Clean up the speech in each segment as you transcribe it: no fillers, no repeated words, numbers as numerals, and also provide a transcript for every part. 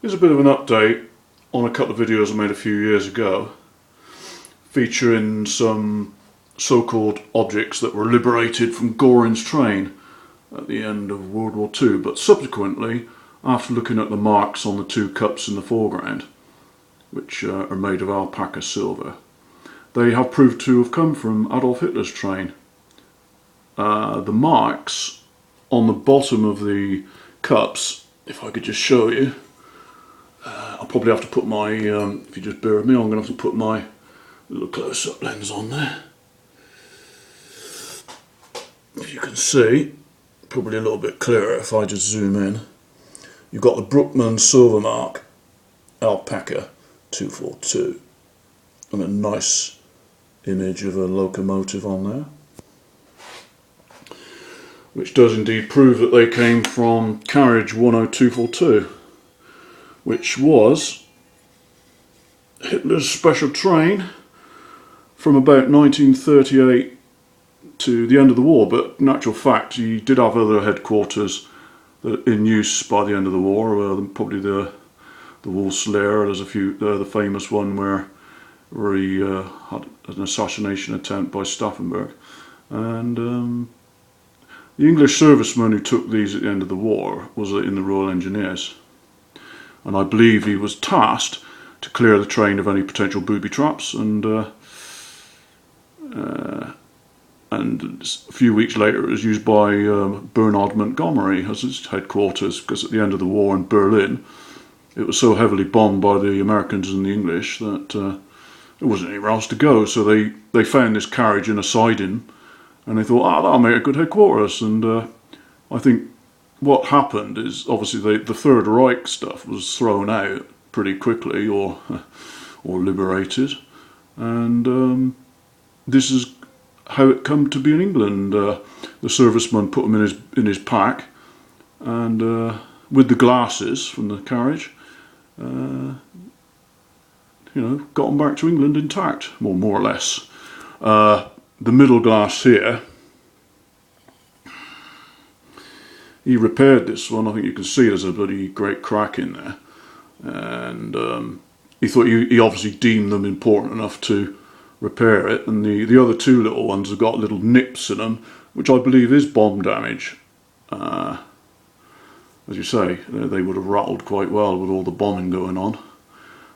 Here's a bit of an update on a couple of videos I made a few years ago featuring some so-called objects that were liberated from Göring's train at the end of World War II, but subsequently, after looking at the marks on the two cups in the foreground, which are made of alpaca silver, they have proved to have come from Adolf Hitler's train. The marks on the bottom of the cups, if I could just show you, I'll probably have to put my, if you just bear with me, I'm going to have to put my little close-up lens on there. If you can see, probably a little bit clearer if I just zoom in. You've got the Brookman silver mark, alpaca 242, and a nice image of a locomotive on there, which does indeed prove that they came from carriage 10242, which was Hitler's special train from about 1938 to the end of the war. But in actual fact, he did have other headquarters in use by the end of the war, probably the Wolfslayer. There's a few, the famous one where he had an assassination attempt by Stauffenberg, and the English serviceman who took these at the end of the war was in the Royal Engineers, and I believe he was tasked to clear the train of any potential booby traps, and a few weeks later it was used by Bernard Montgomery as its headquarters, because at the end of the war in Berlin it was so heavily bombed by the Americans and the English that there wasn't anywhere else to go, so they found this carriage in a siding, and they thought, that'll make a good headquarters. And I think what happened is, obviously the Third Reich stuff was thrown out pretty quickly, or liberated, and this is how it come to be in England. The serviceman put them in his pack, and with the glasses from the carriage, got them back to England intact, more or less. The middle glass here, he repaired this one. I think you can see there's a bloody great crack in there, and he thought he obviously deemed them important enough to repair it. And the other two little ones have got little nips in them, which I believe is bomb damage. As you say, they would have rattled quite well with all the bombing going on,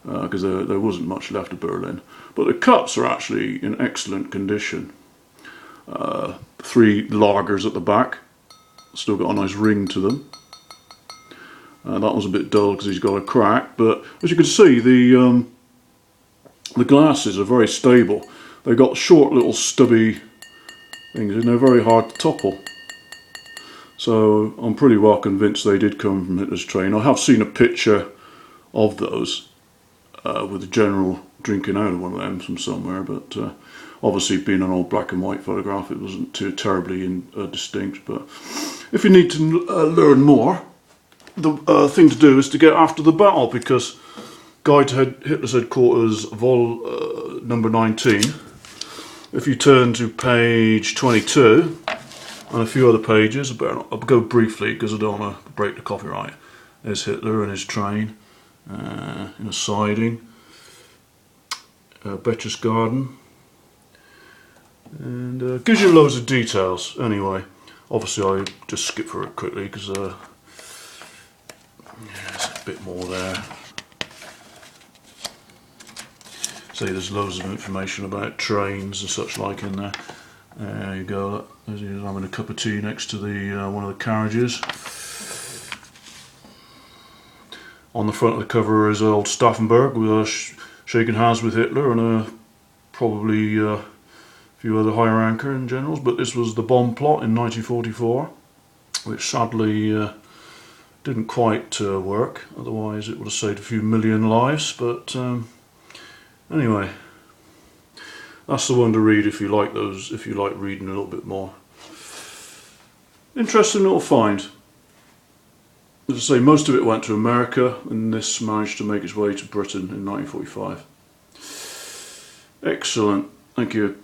because there wasn't much left of Berlin. But the cups are actually in excellent condition. 3 lagers at the back, still got a nice ring to them. That was a bit dull because he's got a crack, but as you can see, the glasses are very stable. They've got short little stubby things and they're very hard to topple. So I'm pretty well convinced they did come from Hitler's train. I have seen a picture of those with the general drinking out of one of them from somewhere, but obviously being an old black and white photograph, it wasn't too terribly distinct. But if you need to learn more, the thing to do is to get after the battle, because Guide to Hitler's Headquarters, number 19, if you turn to page 22 and a few other pages, I'll go briefly because I don't want to break the copyright. There's Hitler and his train in a siding, Betcher's Garden, and gives you loads of details. Anyway, obviously I just skip through it quickly because there's a bit more there. See, there's loads of information about trains and such like in there. There you go. There's you having a cup of tea next to the one of the carriages. On the front of the cover is old Stauffenberg with shaking hands with Hitler, and probably a few other higher ranker and generals. But this was the bomb plot in 1944, which sadly didn't quite work. Otherwise, it would have saved a few million lives. But anyway, that's the one to read if you like those. If you like reading a little bit more. Interesting little find. As I say, most of it went to America, and this managed to make its way to Britain in 1945. Excellent. Thank you.